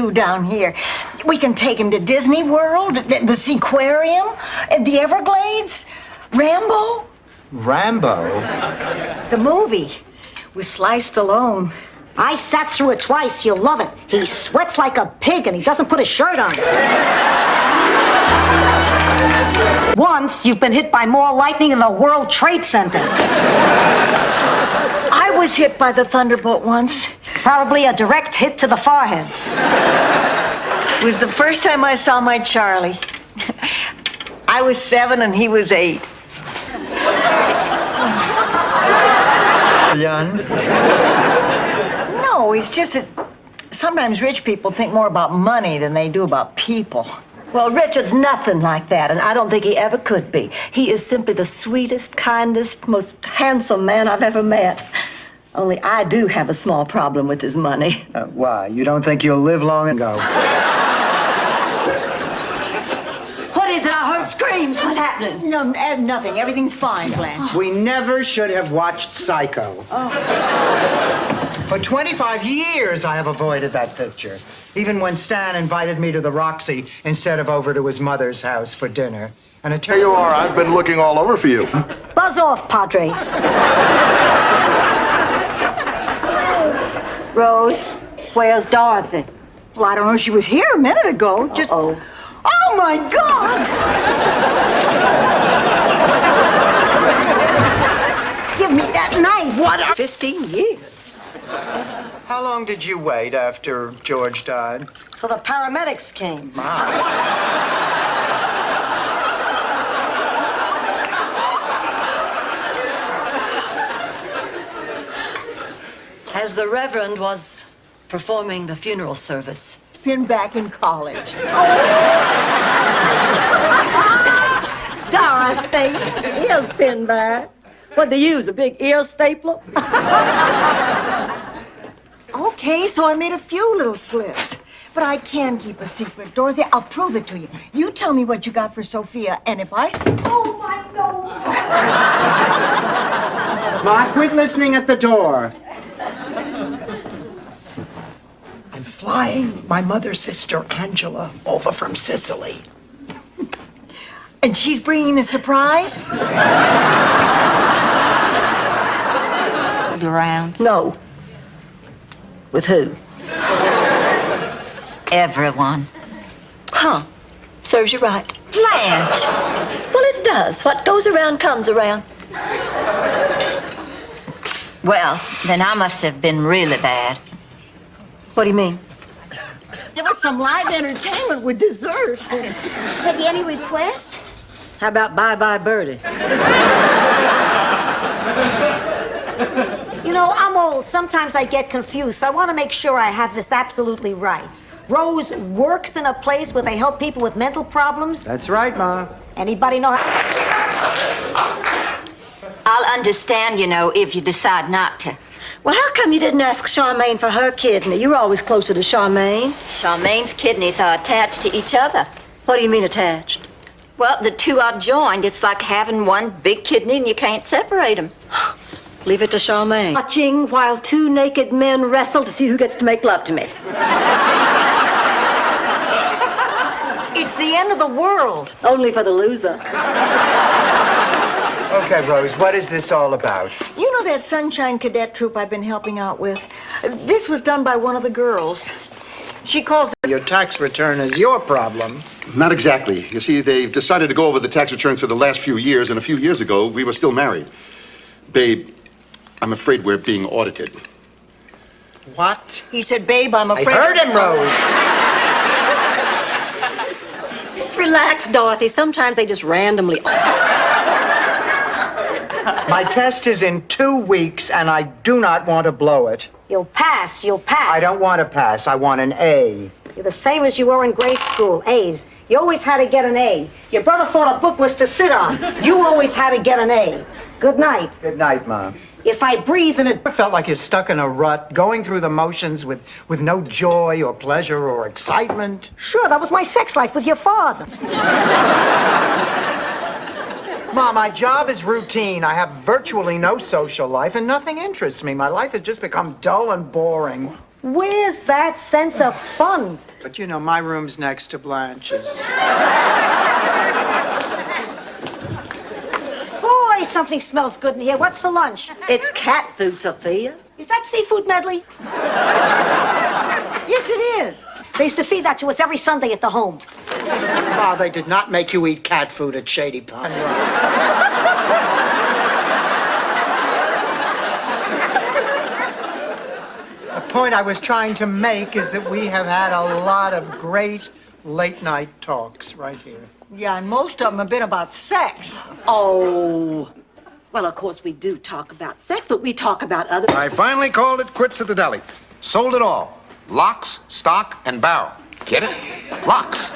do down here. We can take him to Disney World, the Seaquarium, the Everglades, Rambo. Rambo? The movie with Sly Stallone. I sat through it twice. You'll love it. He sweats like a pig and he doesn't put his shirt on. Once, you've been hit by more lightning than the World Trade Center. I was hit by the Thunderbolt once. Probably a direct hit to the forehead. It was the first time I saw my Charlie. I was 7 and he was 8. Young? No, it's just that sometimes rich people think more about money than they do about people. Well, Richard's nothing like that, and I don't think he ever could be. He is simply the sweetest, kindest, most handsome man I've ever met. Only I do have a small problem with his money. Why? You don't think you'll live long and go? What is it? I heard screams. What's happening? No, nothing. Everything's fine, Blanche. We never should have watched Psycho. For 25 years, I have avoided that picture. Even when Stan invited me to the Roxy instead of over to his mother's house for dinner. And it There you are. I've been looking all over for you. Buzz off, Padre. Rose, where's Dorothy? Well, I don't know. She was here a minute ago. Just. Oh. Oh, my God! Give me that knife. What? 15 years. How long did you wait after George died? Till the paramedics came. As the Reverend was performing the funeral service. Been back in college. Dorothy, ears pinned back. What they use, a big ear stapler? Okay, so I made a few little slips. But I can keep a secret, Dorothy. I'll prove it to you. You tell me what you got for Sophia, and if I... Oh, my nose! Ma, quit listening at the door. I'm flying my mother's sister, Angela, over from Sicily. And she's bringing the surprise? Around No. With who? everyone. Huh. Serves you right. Blanche! Well, it does. What goes around comes around. Well, then I must have been really bad. What do you mean? There was some live entertainment with dessert. Have you any requests? How about Bye-Bye Birdie? You know, I'm old. Sometimes I get confused, so I want to make sure I have this absolutely right. Rose works in a place where they help people with mental problems. That's right, Ma. Anybody know how... I'll understand, you know, if you decide not to. Well, how come you didn't ask Charmaine for her kidney? You're always closer to Charmaine. Charmaine's kidneys are attached to each other. What do you mean attached? Well, the two are joined. It's like having one big kidney and you can't separate them. Leave it to Charmaine. Watching while two naked men wrestle to see who gets to make love to me. It's the end of the world. Only for the loser. Okay, Rose, what is this all about? You know that Sunshine Cadet troop I've been helping out with? This was done by one of the girls. She calls it... Your tax return is your problem. Not exactly. You see, they've decided to go over the tax returns for the last few years, and a few years ago, we were still married. Babe, I'm afraid we're being audited. What? He said, babe, I'm I afraid... heard him, Rose. Just relax, Dorothy. Sometimes they just randomly... My test is in 2 weeks, and I do not want to blow it. You'll pass, you'll pass. I don't want to pass. I want an A. You're the same as you were in grade school, A's. You always had to get an A. Your brother thought a book was to sit on. You always had to get an A. Good night. Good night, Mom. If I breathe in a... I felt like you're stuck in a rut, going through the motions with no joy or pleasure or excitement. Sure, that was my sex life with your father. Mom, my job is routine. I have virtually no social life, and nothing interests me. My life has just become dull and boring. Where's that sense of fun? But you know, my room's next to Blanche's. Boy, something smells good in here. What's for lunch? It's cat food, Sophia. Is that seafood medley? Yes, it is. They used to feed that to us every Sunday at the home. Ma, they did not make you eat cat food at Shady Pond Road. The point I was trying to make is that we have had a lot of great late-night talks right here. Yeah, and most of them have been about sex. Oh. Well, of course, we do talk about sex, but we talk about other... I finally called it quits at the deli. Sold it all. Locks, stock, and barrel. Get it? Locks.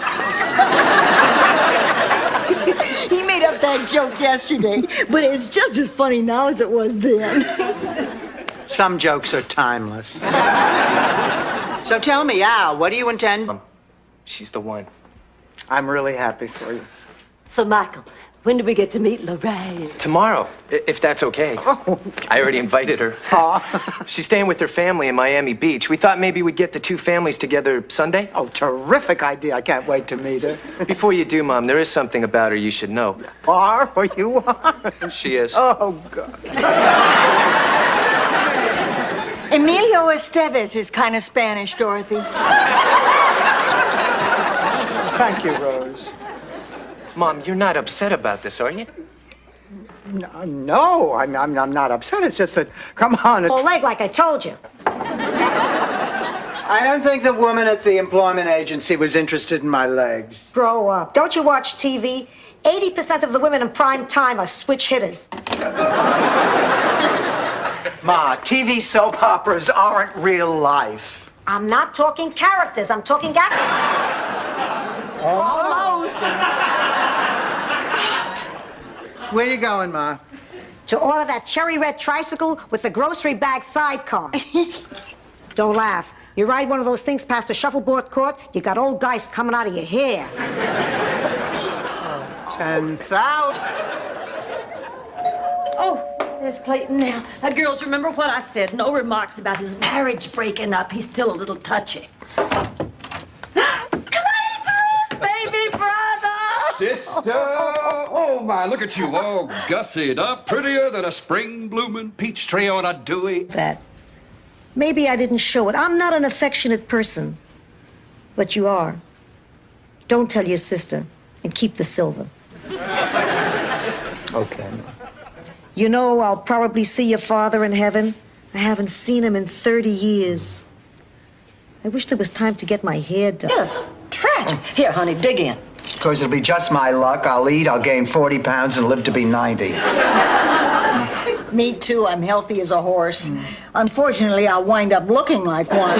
He made up that joke yesterday, but it's just as funny now as it was then. Some jokes are timeless. So tell me, Al, what do you intend? She's the one. I'm really happy for you. So, Michael, when do we get to meet Lorraine? Tomorrow, if that's okay. I already invited her. She's staying with her family in Miami Beach. We thought maybe we'd get the two families together Sunday. Oh, terrific idea. I can't wait to meet her. Before you do, Mom, there is something about her you should know. Are or you are? She is. Oh, God. Emilio Estevez is kind of Spanish, Dorothy. Thank you, Rose. Mom, you're not upset about this, are you? No, I'm not upset. It's just that, come on. Full leg, like I told you. I don't think the woman at the employment agency was interested in my legs. Grow up. Don't you watch TV? 80% of the women in prime time are switch hitters. Ma, TV soap operas aren't real life. I'm not talking characters. I'm talking Almost. Where you going, Ma? To order that cherry red tricycle with the grocery bag sidecar. Don't laugh. You ride one of those things past the shuffleboard court, you got old guys coming out of your hair. 10,000. Oh, there's Clayton now. Now, girls, remember what I said. No remarks about his marriage breaking up. He's still a little touchy. Clayton! Baby brother! Sister! Oh, my, look at you, all gussied up, prettier than a spring-blooming peach tree on a dewy... That. Maybe I didn't show it. I'm not an affectionate person. But you are. Don't tell your sister and keep the silver. Okay. You know, I'll probably see your father in heaven. I haven't seen him in 30 years. I wish there was time to get my hair done. Just tragic. Here, honey, dig in. Of course, it'll be just my luck. I'll eat, I'll gain 40 pounds, and live to be 90. Me too. I'm healthy as a horse. Unfortunately, I'll wind up looking like one.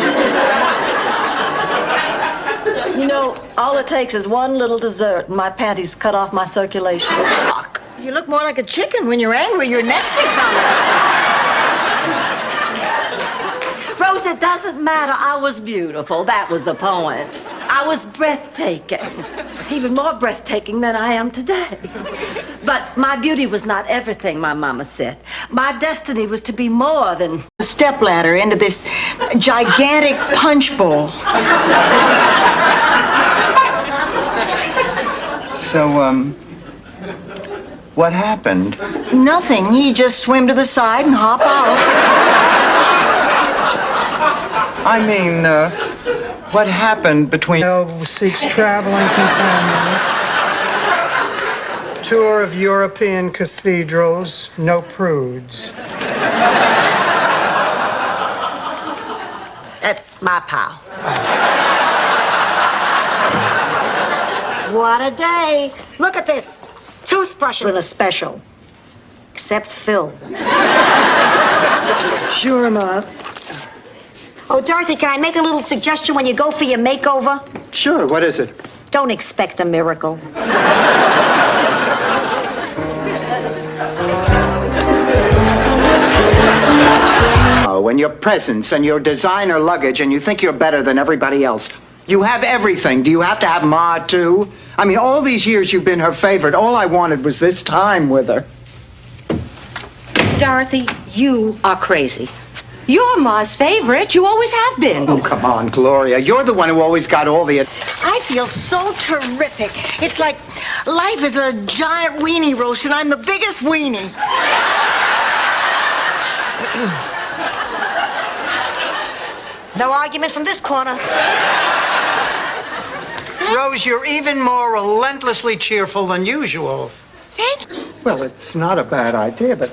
You know, all it takes is one little dessert, and my panties cut off my circulation. You look more like a chicken when you're angry. Your neck sticks out. Rose, it doesn't matter. I was beautiful. That was the point. I was breathtaking. Even more breathtaking than I am today. But my beauty was not everything, my mama said. My destiny was to be more than... A stepladder into this gigantic punch bowl. So, what happened? Nothing. He just swim to the side and hop out. I mean, what happened between... Seeks traveling companion. Tour of European cathedrals, no prudes. That's my pal. What a day. Look at this. Toothbrush in a special. Except Phil. Sure, Ma. Oh, Dorothy, can I make a little suggestion when you go for your makeover? Sure, what is it? Don't expect a miracle. And your presents and your designer luggage, and you think you're better than everybody else. You have everything. Do you have to have Ma, too? I mean, all these years you've been her favorite. All I wanted was this time with her. Dorothy, you are crazy. You're Ma's favorite. You always have been. Oh, come on, Gloria. You're the one who always got all the... I feel so terrific. It's like life is a giant weenie roast, and I'm the biggest weenie. No argument from this corner. Rose, you're even more relentlessly cheerful than usual. Thank you. Well, it's not a bad idea, but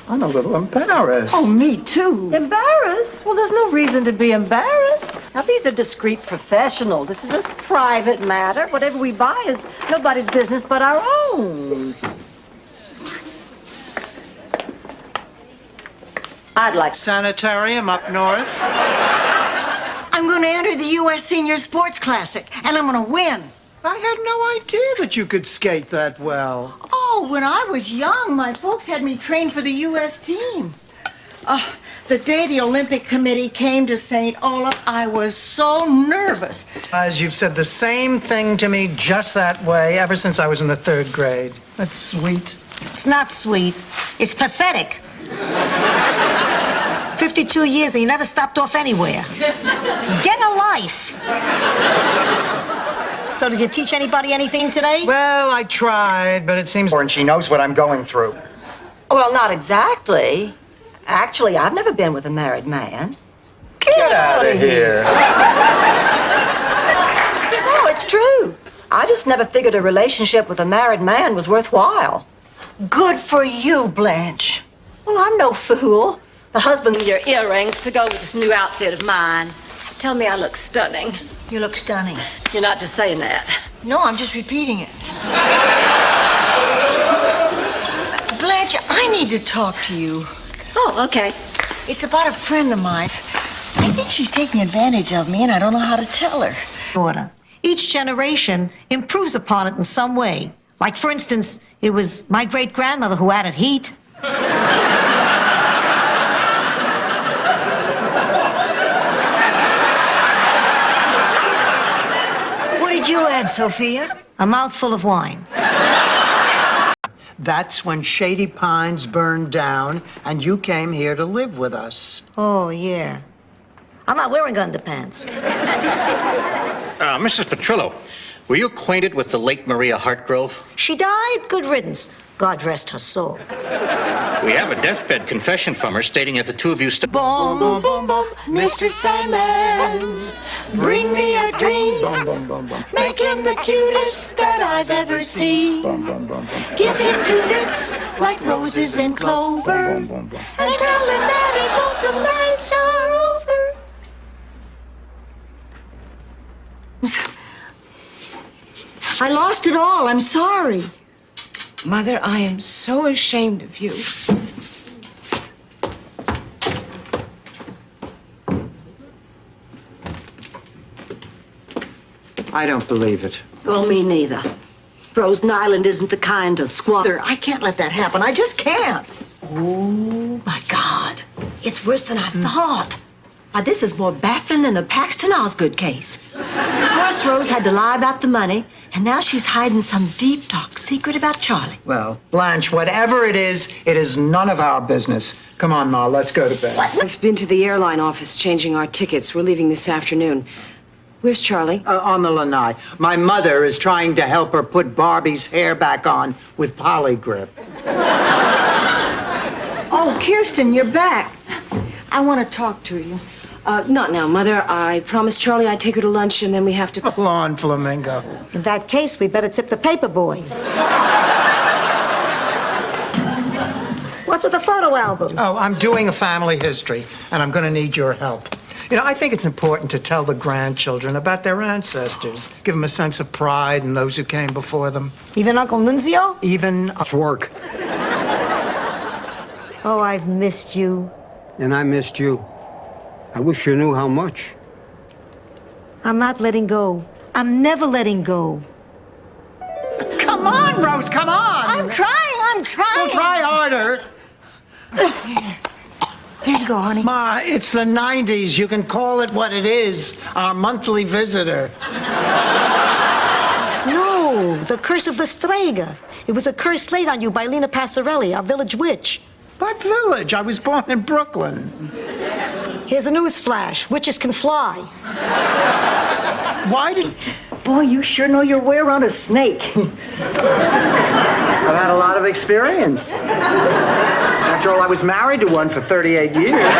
I'm a little embarrassed. Oh, me too. Embarrassed? Well, there's no reason to be embarrassed. Now, these are discreet professionals. This is a private matter. Whatever we buy is nobody's business but our own. I'd like... Sanitarium up north? I'm going to enter the U.S. Senior Sports Classic, and I'm going to win. I had no idea that you could skate that well. Oh, when I was young, my folks had me train for the U.S. team. The day the Olympic Committee came to St. Olaf, I was so nervous. As you've said the same thing to me just that way ever since I was in the 3rd grade. That's sweet. It's not sweet. It's pathetic. 52 years and you never stopped off anywhere. Get a life. So did you teach anybody anything today? Well, I tried, but it seems... And she knows what I'm going through. Well, not exactly. Actually, I've never been with a married man. Get out of here. No, it's true. I just never figured a relationship with a married man was worthwhile. Good for you, Blanche. Well, I'm no fool. The husband with your earrings to go with this new outfit of mine. Tell me I look stunning. You look stunning. You're not just saying that. No, I'm just repeating it. Blanche, I need to talk to you. Oh, okay. It's about a friend of mine. I think she's taking advantage of me, and I don't know how to tell her. Order. Each generation improves upon it in some way. Like, for instance, it was my great-grandmother who added heat. What did you add, Sophia? A mouthful of wine. That's when Shady Pines burned down, and you came here to live with us. Oh, yeah. I'm not wearing underpants. Mrs. Petrillo, were you acquainted with the late Maria Hartgrove? She died. Good riddance. God rest her soul. We have a deathbed confession from her stating that the two of you... Boom, boom, boom, boom, Mr. Sandman, bring me a dream. Make him the cutest that I've ever seen. Give him 2 lips like roses and clover, and tell him that his lonesome nights are over. I lost it all. I'm sorry. Mother, I am so ashamed of you. I don't believe it. Well, me neither. Rose Nyland isn't the kind to squander. I can't let that happen. I just can't. Oh, my God. It's worse than I thought. Why, this is more baffling than the Paxton Osgood case. First, Rose had to lie about the money, and now she's hiding some deep, dark secret about Charlie. Well, Blanche, whatever it is none of our business. Come on, Ma, let's go to bed. I've been to the airline office changing our tickets. We're leaving this afternoon. Where's Charlie? On the lanai. My mother is trying to help her put Barbie's hair back on with Polygrip. Oh, Kirsten, you're back. I want to talk to you. Not now, Mother. I promised Charlie I'd take her to lunch, and then we have to... Lawn Flamingo. In that case, we better tip the paper boy. What's with the photo albums? Oh, I'm doing a family history, and I'm going to need your help. You know, I think it's important to tell the grandchildren about their ancestors. Give them a sense of pride in those who came before them. Even Uncle Nunzio? Even work. Oh, I've missed you. And I missed you. I wish you knew how much. I'm not letting go. I'm never letting go. Come on, Rose, come on! I'm trying. Well, try harder. There you go, honey. Ma, it's the 90s. You can call it what it is. Our monthly visitor. No, the curse of the Strega. It was a curse laid on you by Lena Passarelli, our village witch. What village? I was born in Brooklyn. Here's a news flash. Witches can fly. Why did... Boy, you sure know your way around a snake. I've had a lot of experience. After all, I was married to one for 38 years.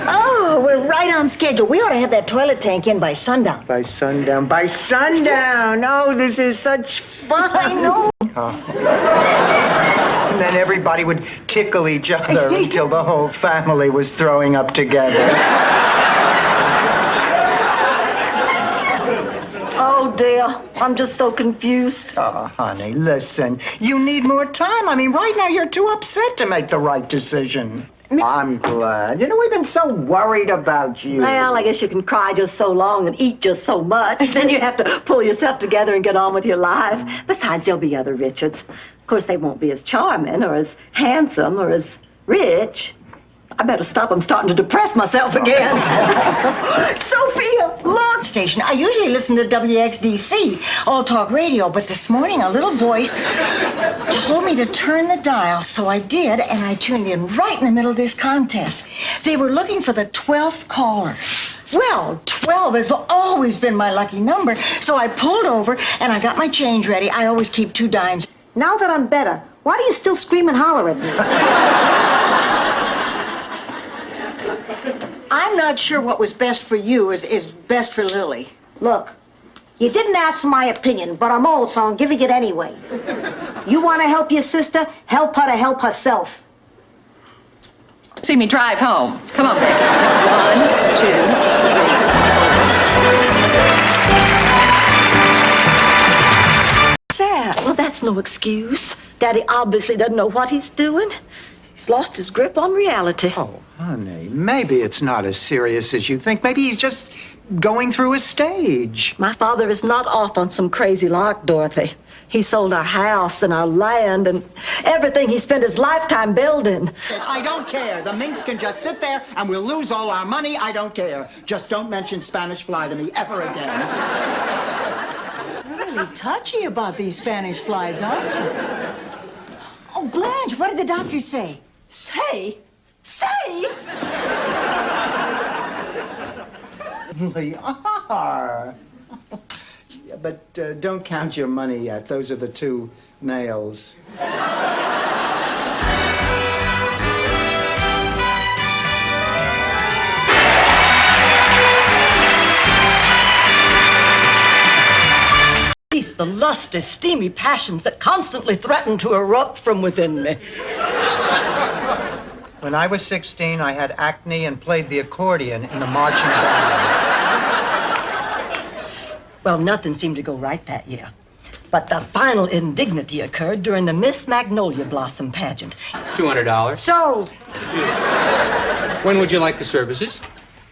Oh, we're right on schedule. We ought to have that toilet tank in by sundown. By sundown. By sundown! Oh, this is such fun! Oh. And then everybody would tickle each other until the whole family was throwing up together. Oh, dear. I'm just so confused. Oh, honey, listen. You need more time. I mean, right now you're too upset to make the right decision. I'm glad. You know, we've been so worried about you. Well, I guess you can cry just so long and eat just so much. Then you have to pull yourself together and get on with your life. Besides, there'll be other Richards. Of course, they won't be as charming or as handsome or as rich. I better stop. I'm starting to depress myself again. Sophia, look, station. I usually listen to WXDC, All Talk Radio, but this morning a little voice told me to turn the dial, so I did, and I tuned in right in the middle of this contest. They were looking for the 12th caller. Well, 12 has always been my lucky number, so I pulled over and I got my change ready. I always keep 2 dimes. Now that I'm better, why do you still scream and holler at me? I'm not sure what was best for you is best for Lily. Look, you didn't ask for my opinion, but I'm old, so I'm giving it anyway. You want to help your sister? Help her to help herself. See me drive home. Come on, baby. 1, 2, 3. Sad. Well, that's no excuse. Daddy obviously doesn't know what he's doing. He's lost his grip on reality. Oh, honey, maybe it's not as serious as you think. Maybe he's just going through a stage. My father is not off on some crazy lark, Dorothy. He sold our house and our land and everything he spent his lifetime building. I don't care. The minx can just sit there and we'll lose all our money. I don't care. Just don't mention Spanish Fly to me ever again. You're really touchy about these Spanish flies, aren't you? Oh, Blanche, what did the doctor say? Say? They are. Yeah, but don't count your money yet. Those are the 2 males. Cease the lusty, steamy passions that constantly threaten to erupt from within me. When I was 16, I had acne and played the accordion in the marching band. Well, nothing seemed to go right that year. But the final indignity occurred during the Miss Magnolia Blossom pageant. $200. Sold. When would you like the services?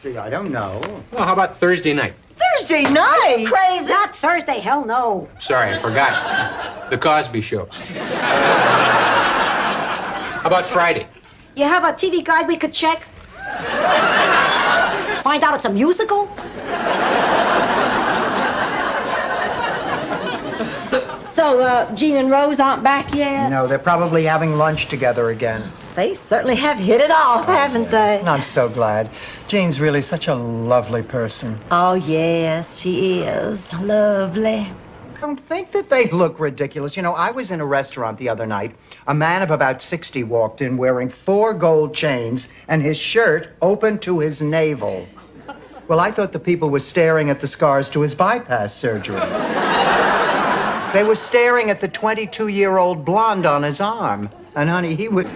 Gee, I don't know. Well, how about Thursday night? Thursday night? Crazy. Not Thursday, hell no. Sorry, I forgot. The Cosby Show. How about Friday? You have a TV guide we could check? Find out it's a musical? So, Jean and Rose aren't back yet? No, they're probably having lunch together again. They certainly have hit it off, haven't they? I'm so glad. Jean's really such a lovely person. Oh, yes, she is. Lovely. Don't think that they look ridiculous. You know, I was in a restaurant the other night. A man of about 60 walked in wearing 4 gold chains and his shirt open to his navel. Well, I thought the people were staring at the scars to his bypass surgery. They were staring at the 22-year-old blonde on his arm. And, honey, he would...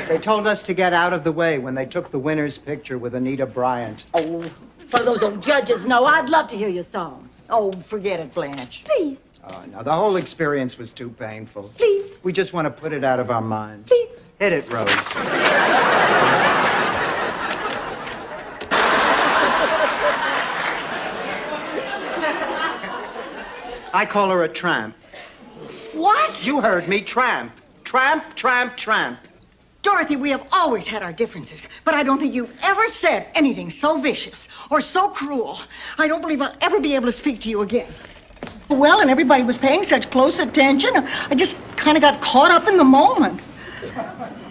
They told us to get out of the way when they took the winner's picture with Anita Bryant. Oh, for those old judges, no, I'd love to hear your song. Oh, forget it, Blanche. Please. Oh, no, the whole experience was too painful. Please. We just want to put it out of our minds. Please. Hit it, Rose. I call her a tramp. What? You heard me, tramp. Tramp, tramp, tramp. Dorothy, we have always had our differences, but I don't think you've ever said anything so vicious or so cruel. I don't believe I'll ever be able to speak to you again. Well, and everybody was paying such close attention. I just kind of got caught up in the moment.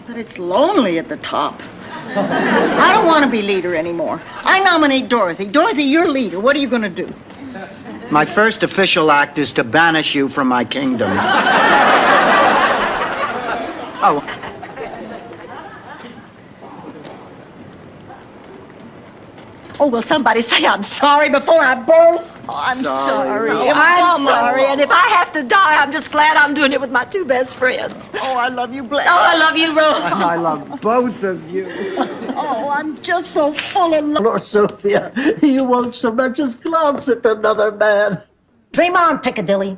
But it's lonely at the top. I don't want to be leader anymore. I nominate Dorothy. Dorothy, you're leader. What are you going to do? My first official act is to banish you from my kingdom. Oh. Oh, will somebody say I'm sorry before I burst? Oh, I'm sorry. I'm sorry, and if I have to die, I'm just glad I'm doing it with my two best friends. Oh, I love you, Blanche. Oh, I love you, Rose. I love both of you. Oh, I'm just so full of love. Lord, Sophia, you won't so much as glance at another man. Dream on, Piccadilly.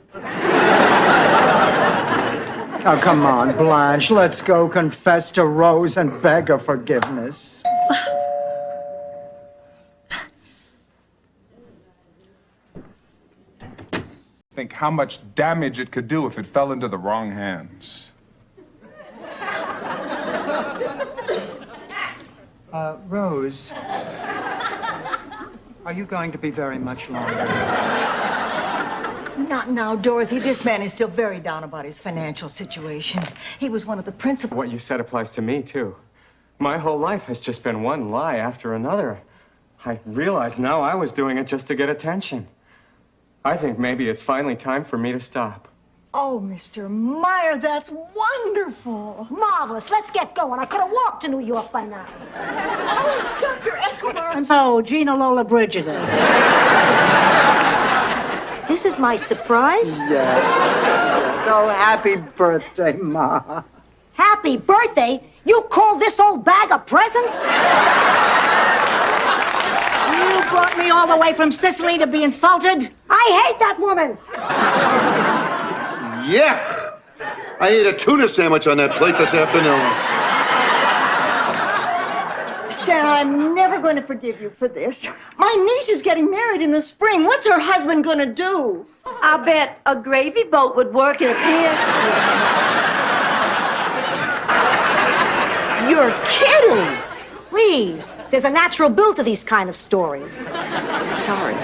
Oh, come on, Blanche. Let's go confess to Rose and beg her forgiveness. Think how much damage it could do if it fell into the wrong hands. Rose, are you going to be very much longer? Not now, Dorothy. This man is still very down about his financial situation. He was one of the principal. What you said applies to me, too. My whole life has just been one lie after another. I realize now I was doing it just to get attention. I think maybe it's finally time for me to stop. Oh, Mr. Meyer, that's wonderful. Marvelous. Let's get going. I could have walked to New York by now. Oh, Dr. Escobar. Oh, Gina Lola Brigida. This is my surprise? Yes. Oh, happy birthday, Ma. Happy birthday? You call this old bag a present? You brought me all the way from Sicily to be insulted? I hate that woman! Yeah! I ate a tuna sandwich on that plate this afternoon. Stan, I'm never going to forgive you for this. My niece is getting married in the spring. What's her husband going to do? I bet a gravy boat would work in a pit. You're kidding. Please. There's a natural build to these kind of stories. Sorry.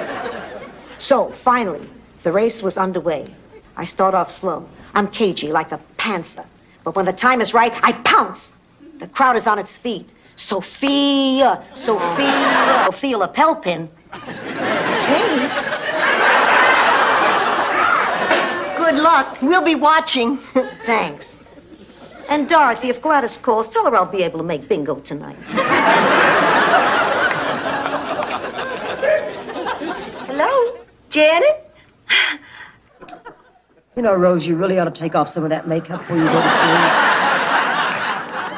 So, finally, the race was underway. I start off slow. I'm cagey, like a panther. But when the time is right, I pounce. The crowd is on its feet. Sophia, Sophia, Sophia Lapelpin. Kate? Good luck. We'll be watching. Thanks. And Dorothy, if Gladys calls, tell her I'll be able to make bingo tonight. Hello, Janet? You know, Rose, you really ought to take off some of that makeup before you go to sleep.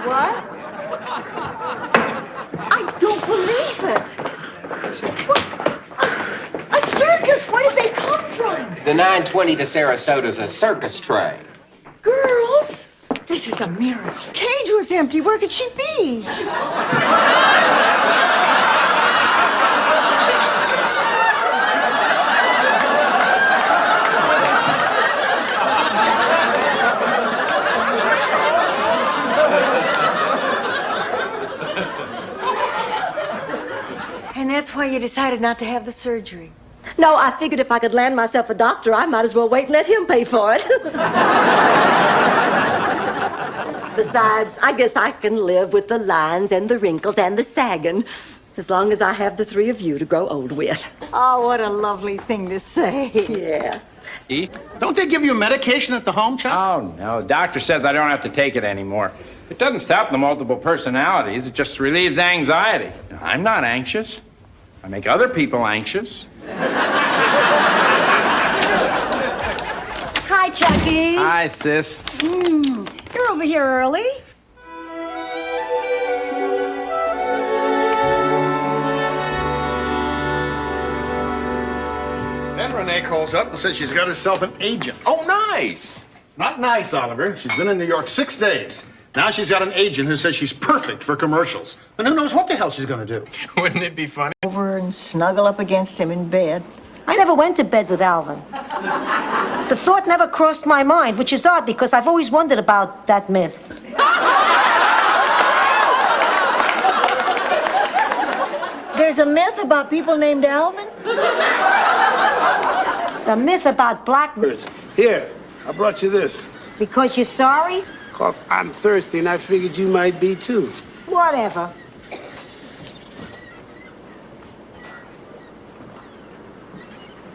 What? I don't believe it. What? A circus? Where did they come from? The 920 to Sarasota's a circus train. Girls, this is a miracle. Cage was empty. Where could she be? And that's why you decided not to have the surgery. No, I figured if I could land myself a doctor, I might as well wait and let him pay for it. Besides, I guess I can live with the lines and the wrinkles and the sagging, as long as I have the three of you to grow old with. Oh, what a lovely thing to say. Yeah. Don't they give you medication at the home, Chuck? Oh, no. Doctor says I don't have to take it anymore. It doesn't stop the multiple personalities. It just relieves anxiety. I'm not anxious. I make other people anxious. Hi, Chucky. Hi, sis. You're over here early. Then Renee calls up and says she's got herself an agent. Oh, nice. Not nice, Oliver. She's been in New York 6 days. Now she's got an agent who says she's perfect for commercials. And who knows what the hell she's going to do. Wouldn't it be funny? Over and snuggle up against him in bed. I never went to bed with Alvin. The thought never crossed my mind, which is odd because I've always wondered about that myth. There's a myth about people named Alvin? The myth about black... Here, I brought you this. Because you're sorry? 'Cause I'm thirsty and I figured you might be too. Whatever.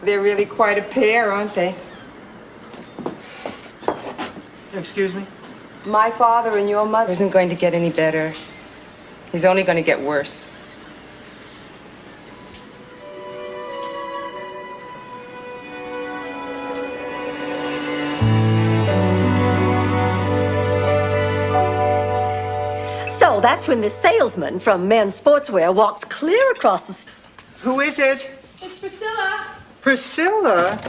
They're really quite a pair, aren't they? Excuse me? My father and your mother isn't going to get any better. He's only going to get worse. So that's when this salesman from Men's Sportswear walks clear across the... Who is it? It's Priscilla. Priscilla?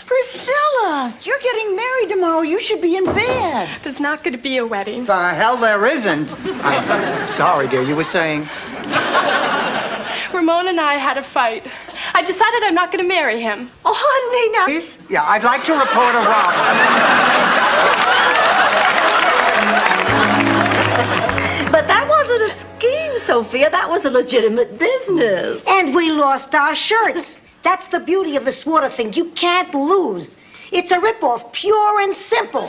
Priscilla, you're getting married tomorrow. You should be in bed. There's not going to be a wedding. The hell there isn't. I'm sorry, dear. You were saying? Ramon and I had a fight. I decided I'm not going to marry him. Oh, honey, now. Please? Yeah, I'd like to report a robbery. But that wasn't a scheme, Sophia. That was a legitimate business. And we lost our shirts. That's the beauty of this water thing. You can't lose. It's a ripoff, pure and simple.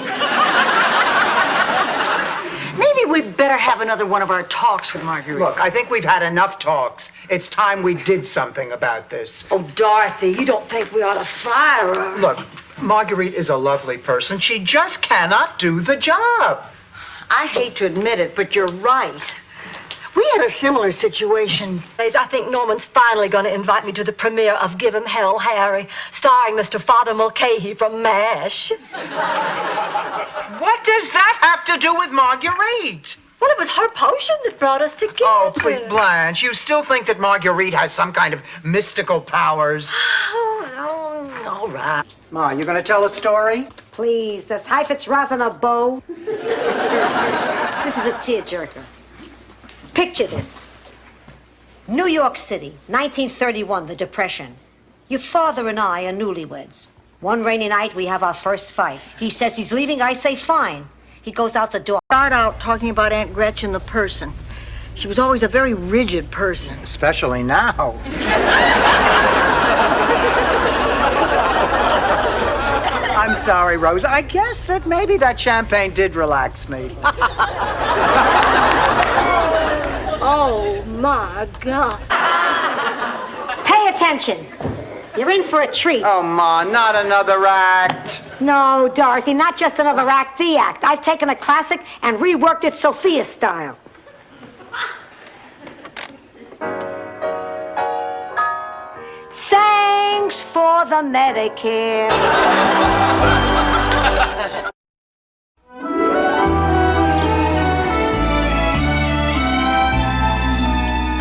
Maybe we'd better have another one of our talks with Marguerite. Look, I think we've had enough talks. It's time we did something about this. Oh, Dorothy, you don't think we ought to fire her? Look, Marguerite is a lovely person. She just cannot do the job. I hate to admit it, but you're right. We had a similar situation. I think Norman's finally going to invite me to the premiere of Give 'Em Hell, Harry, starring Mr. Father Mulcahy from MASH. What does that have to do with Marguerite? Well, it was her potion that brought us together. Oh, please, Blanche, you still think that Marguerite has some kind of mystical powers? Oh, all right. Ma, you gonna tell a story? Please, das Heifetz Rasen a bow. This is a tearjerker. Picture this. New York City, 1931, the Depression. Your father and I are newlyweds. One rainy night, we have our first fight. He says he's leaving, I say fine. He goes out the door. Start out talking about Aunt Gretchen, the person. She was always a very rigid person. Especially now. I'm sorry, Rose. I guess that maybe that champagne did relax me. Oh, my God. Pay attention. You're in for a treat. Oh, Ma, not another act. No, Dorothy, not just another act, the act. I've taken a classic and reworked it Sophia style. Thanks for the Medicare.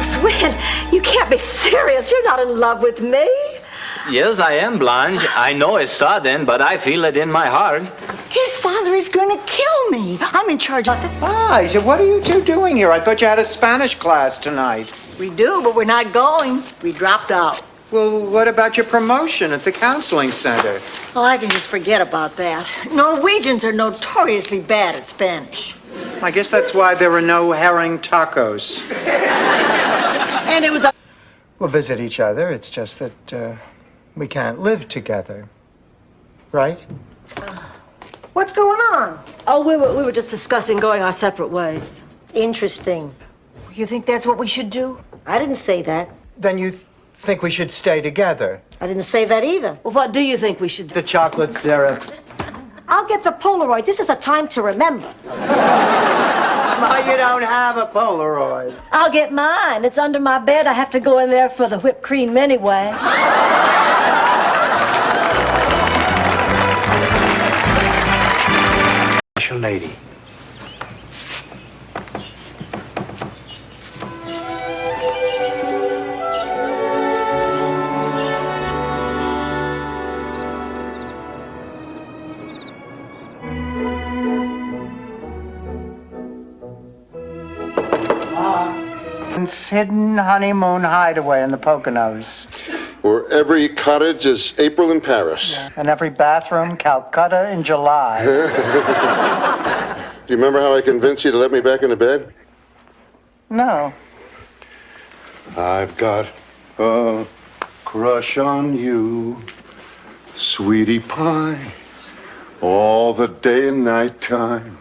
Swin, you can't be serious. You're not in love with me. Yes, I am, Blanche. I know it's sudden, but I feel it in my heart. His father is going to kill me. I'm in charge of it. Hi, so what are you two doing here? I thought you had a Spanish class tonight. We do, but we're not going. We dropped out. Well, what about your promotion at the counseling center? Oh, I can just forget about that. Norwegians are notoriously bad at Spanish. I guess that's why there were no herring tacos. And it was a... We'll visit each other. It's just that we can't live together. Right? What's going on? Oh, we were just discussing going our separate ways. Interesting. You think that's what we should do? I didn't say that. Then you think we should stay together? I didn't say that either. Well, what do you think we should do? The chocolate syrup. I'll get the Polaroid. This is a time to remember. Ma, you don't have a Polaroid. I'll get mine. It's under my bed. I have to go in there for the whipped cream anyway. Special lady. Hidden honeymoon hideaway in the Poconos. Where every cottage is April in Paris. And every bathroom, Calcutta in July. Do you remember how I convinced you to let me back into bed? No. I've got a crush on you, sweetie pie. All the day and night time,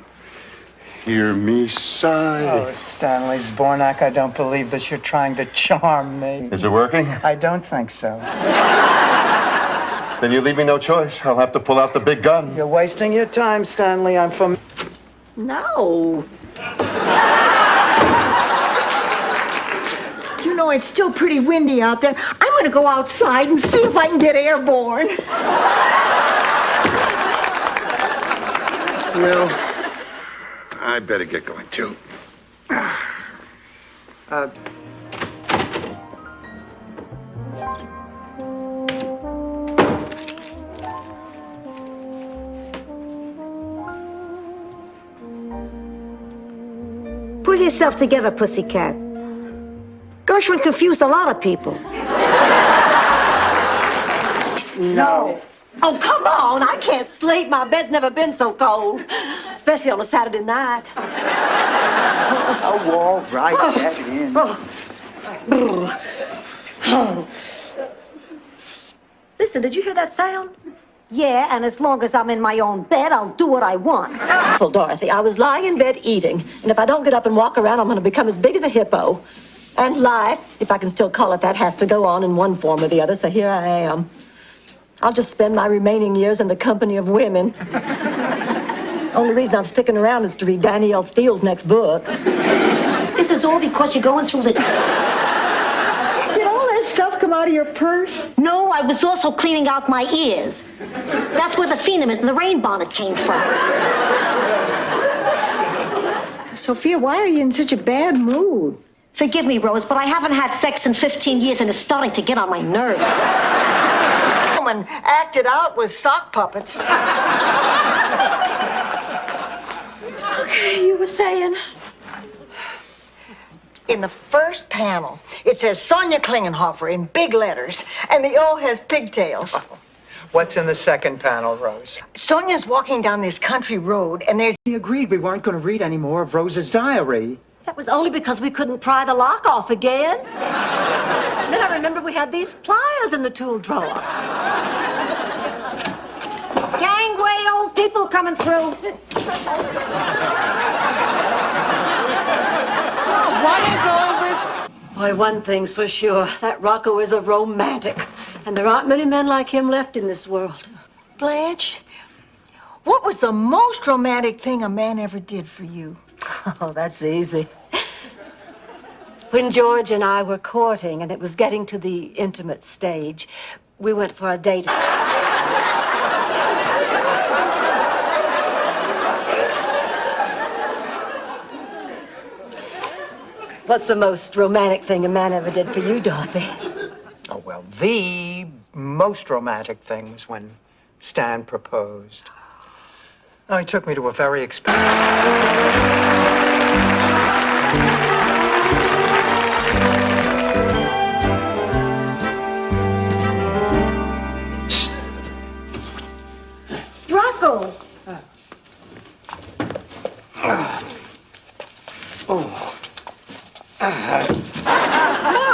hear me sigh. Oh, Stanley Zbornak, I don't believe this. You're trying to charm me. Is it working? I don't think so. Then you leave me no choice. I'll have to pull out the big gun. You're wasting your time, Stanley. I'm from... No. You know, it's still pretty windy out there. I'm going to go outside and see if I can get airborne. Well, I better get going, too. Pull yourself together, pussycat. Gershwin confused a lot of people. No. Oh, come on. I can't sleep. My bed's never been so cold, especially on a Saturday night. Oh, all right. Get in. Listen, did you hear that sound? Yeah, and as long as I'm in my own bed, I'll do what I want. Well, Dorothy, I was lying in bed eating, and if I don't get up and walk around, I'm going to become as big as a hippo. And life, if I can still call it that, has to go on in one form or the other, so here I am. I'll just spend my remaining years in the company of women. Only reason I'm sticking around is to read Danielle Steele's next book. This is all because you're going through the... Did all that stuff come out of your purse? No, I was also cleaning out my ears. That's where the phenomen and the rain bonnet came from. Sophia, why are you in such a bad mood? Forgive me, Rose, but I haven't had sex in 15 years and it's starting to get on my nerves. Woman acted out with sock puppets. Okay, you were saying? In the first panel, it says Sonia Klingenhofer in big letters, and the O has pigtails. What's in the second panel, Rose? Sonia's walking down this country road, and there's... We agreed we weren't going to read any more of Rose's diary. That was only because we couldn't pry the lock off again. Then I remember we had these pliers in the tool drawer. Gangway, old people coming through. What is all this? Boy, one thing's for sure. That Rocco is a romantic. And there aren't many men like him left in this world. Blanche, what was the most romantic thing a man ever did for you? Oh, that's easy. When George and I were courting and it was getting to the intimate stage, we went for a date. What's the most romantic thing a man ever did for you, Dorothy? Oh, well, the most romantic thing was when Stan proposed. Oh, he took me to a very expensive... Rocco!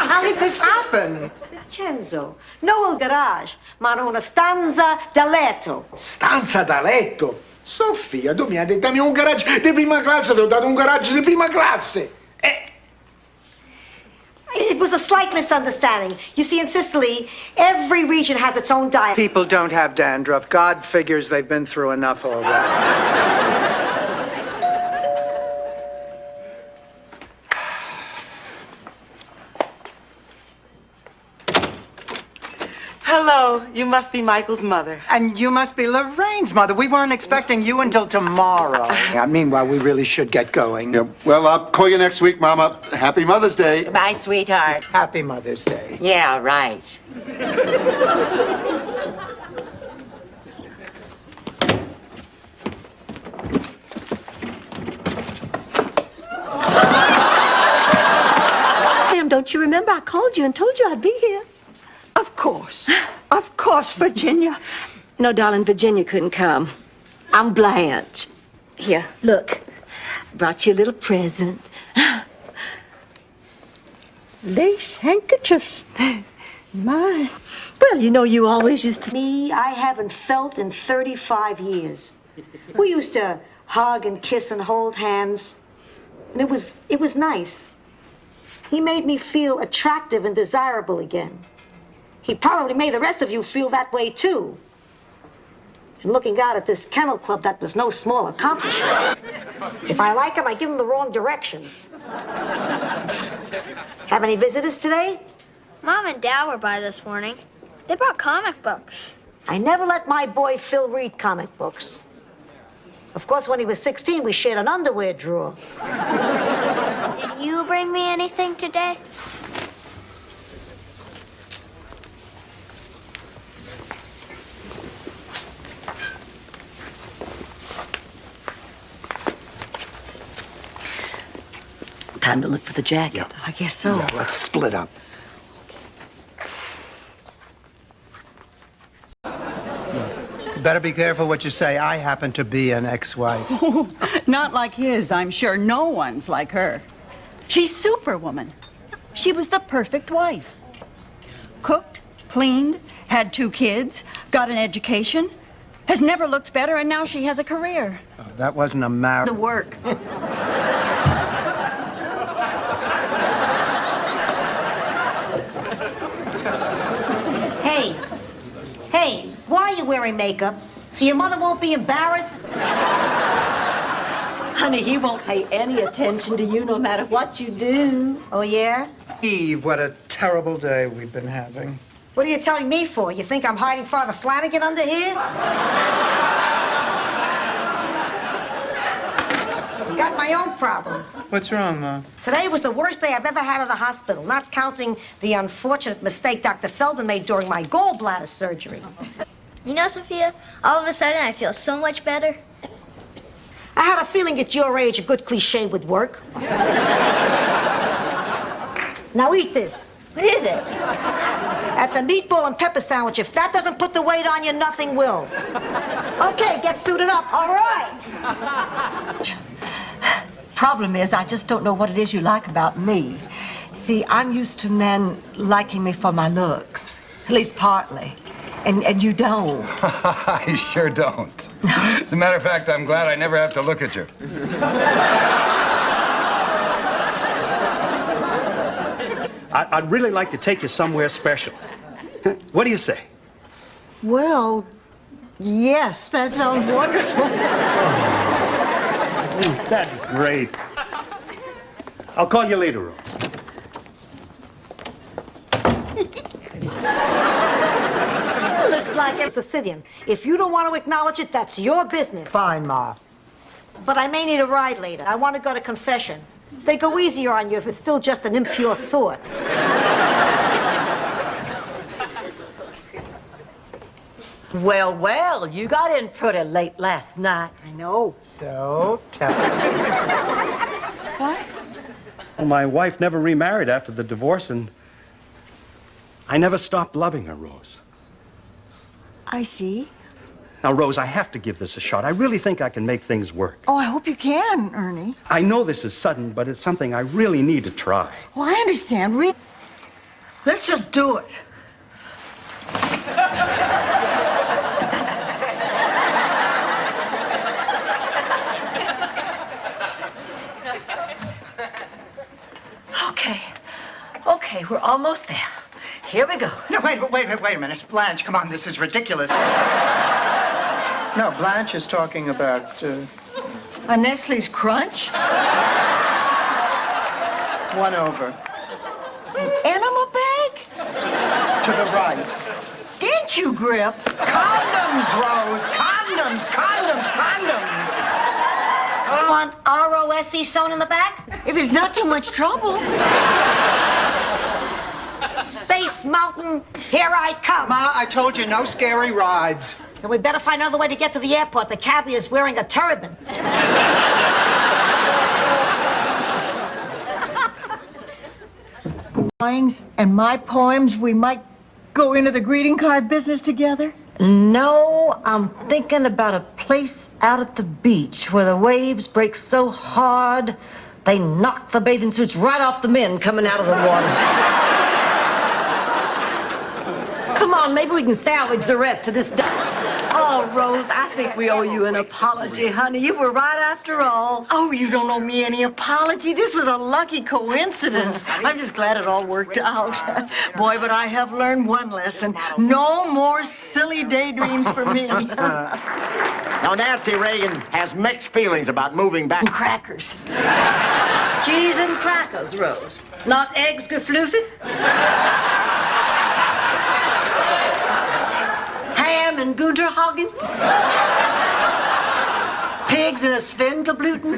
How did this happen? Vincenzo, no il garage, ma in una stanza da letto. Stanza da letto? Sofia, tu mi hai detto dammi un garage di prima classe, ti ho dato un garage di prima classe. It was a slight misunderstanding. You see, in Sicily, every region has its own diet. People don't have dandruff. God figures they've been through enough already. Hello, you must be Michael's mother. And you must be Lorraine's mother. We weren't expecting you until tomorrow. Yeah, meanwhile, we really should get going. Yeah, well, I'll call you next week, Mama. Happy Mother's Day. Bye, sweetheart. Happy Mother's Day. Yeah, right. Sam, don't you remember I called you and told you I'd be here? Of course. Of course, Virginia. No, darling, Virginia couldn't come. I'm Blanche. Here, look. Brought you a little present. Lace handkerchiefs. My. Well, you know you always used to... Me, I haven't felt in 35 years. We used to hug and kiss and hold hands. And it was nice. He made me feel attractive and desirable again. He probably made the rest of you feel that way too. And looking out at this kennel club, that was no small accomplishment. If I like him, I give him the wrong directions. Have any visitors today? Mom and Dad were by this morning. They brought comic books. I never let my boy Phil read comic books. Of course, when he was 16, we shared an underwear drawer. Did you bring me anything today? Time to look for the jacket. I guess so. Yeah, let's split up. You better be careful what you say. I happen to be an ex-wife. Not like his, I'm sure. No one's like her. She's Superwoman. She was the perfect wife. Cooked, cleaned, had 2 kids, got an education, has never looked better, and now she has a career. Oh, that wasn't a marriage. To work. Hey, why are you wearing makeup? So your mother won't be embarrassed? Honey, he won't pay any attention to you no matter what you do. Oh, yeah? Eve, what a terrible day we've been having. What are you telling me for? You think I'm hiding Father Flanagan under here? Got my own problems. What's wrong, Ma? Today was the worst day I've ever had at a hospital, not counting the unfortunate mistake Dr. Feldman made during my gallbladder surgery. You know, Sophia, all of a sudden I feel so much better. I had a feeling at your age a good cliche would work. Now eat this. What is it? That's a meatball and pepper sandwich. If that doesn't put the weight on you, nothing will. Okay, get suited up. All right. Problem is, I just don't know what it is you like about me. See, I'm used to men liking me for my looks, at least partly. And you don't. I sure don't. As a matter of fact, I'm glad I never have to look at you. I'd really like to take you somewhere special. What do you say? Well, yes, that sounds wonderful. That's great. I'll call you later, Rose. Looks like a Sicilian. If you don't want to acknowledge it, that's your business. Fine, Ma. But I may need a ride later. I want to go to confession. They go easier on you if it's still just an impure thought. Well, you got in pretty late last night. I know. So, tell me. What? Well, my wife never remarried after the divorce, and I never stopped loving her, Rose. I see. Now, Rose, I have to give this a shot. I really think I can make things work. Oh, I hope you can, Ernie. I know this is sudden, but it's something I really need to try. Oh, I understand. Let's just do it. Okay, we're almost there. Here we go. No, wait a minute. Blanche, come on, this is ridiculous. No, Blanche is talking about, A Nestle's Crunch? one over. Enema bag? To the right. Didn't you, Grip? Condoms, Rose! Condoms! You want R-O-S-E sewn in the back? If it's not too much trouble. Space Mountain, here I come. Ma, I told you, no scary rides. And we better find another way to get to the airport. The cabbie is wearing a turban. Drawings and my poems, we might go into the greeting card business together? No, I'm thinking about a place out at the beach where the waves break so hard they knock the bathing suits right off the men coming out of the water. Come Come on, maybe we can salvage the rest of this day. Oh, Rose, I think we owe you an apology, honey. You were right after all. Oh, you don't owe me any apology. This was a lucky coincidence. I'm just glad it all worked out. Boy, but I have learned one lesson. No more silly daydreams for me. Now, Nancy Reagan has mixed feelings about moving back. Crackers. Cheese and crackers, Rose. Not eggs gefluffet? Ham and Gunterhagens? Pigs in a Svengebluten?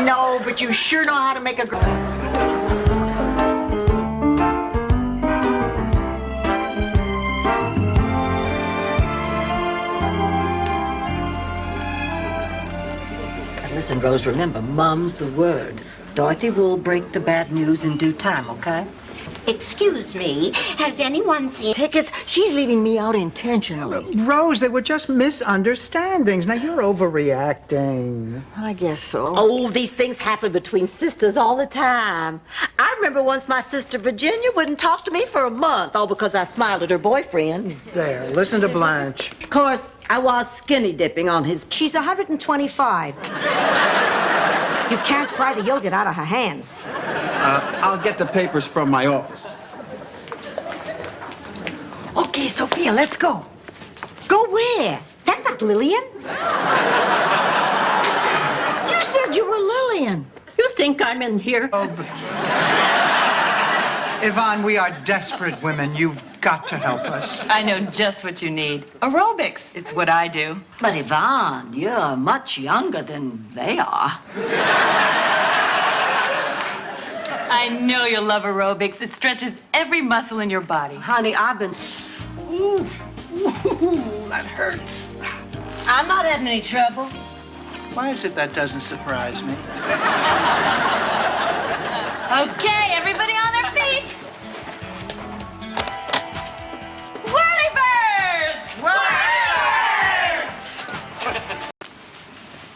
No, but you sure know how to make a... Listen, Rose, remember, mum's the word. Dorothy will break the bad news in due time, okay? Excuse me, has anyone seen tickets? She's leaving me out intentionally. Rose, they were just misunderstandings. Now, you're overreacting. I guess so. Oh, these things happen between sisters all the time. I remember once my sister Virginia wouldn't talk to me for a month, all because I smiled at her boyfriend. There, listen to Blanche. Of course, I was skinny dipping on his... She's 125. You can't pry the yogurt out of her hands. I'll get the papers from my office. Okay, Sophia, let's go. Go where? That's not Lillian. You said you were Lillian. You think I'm in here? Yvonne, we are desperate women. You've got to help us. I know just what you need. Aerobics. It's what I do. But Yvonne, you're much younger than they are. I know you'll love aerobics. It stretches every muscle in your body. Honey, I've been... Ooh, that hurts. I'm not having any trouble. Why is it that doesn't surprise me? Okay, everybody on their feet.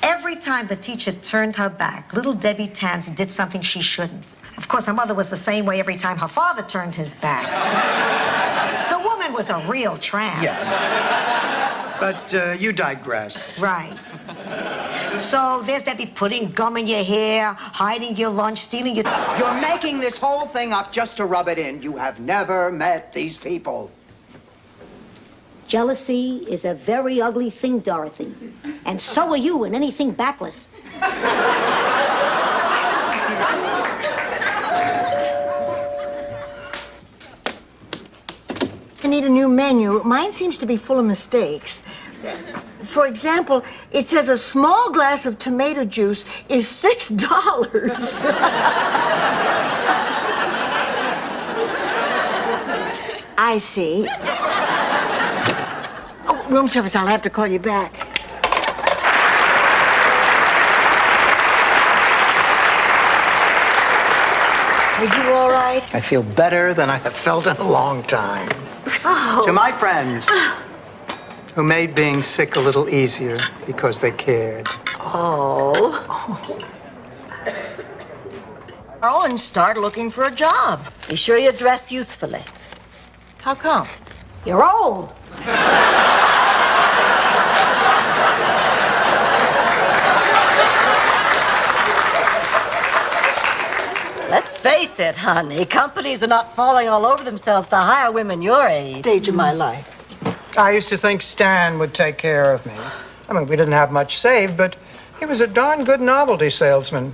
Every time the teacher turned her back, little Debbie Tans did something she shouldn't. Of course, her mother was the same way every time her father turned his back. The woman was a real tramp. Yeah. But you digress. Right. So there's Debbie putting gum in your hair, hiding your lunch, stealing your... You're making this whole thing up just to rub it in. You have never met these people. Jealousy is a very ugly thing, Dorothy. And so are you and anything backless. I need a new menu. Mine seems to be full of mistakes. For example, it says a small glass of tomato juice is $6. I see. Oh, room service, I'll have to call you back. Are you all right? I feel better than I have felt in a long time. Oh. To my friends who made being sick a little easier because they cared. Oh. Oh, and start looking for a job. Be sure you dress youthfully. How come? You're old. Let's face it, honey. Companies are not falling all over themselves to hire women your age. Stage of my life. I used to think Stan would take care of me. I mean, we didn't have much saved, but he was a darn good novelty salesman.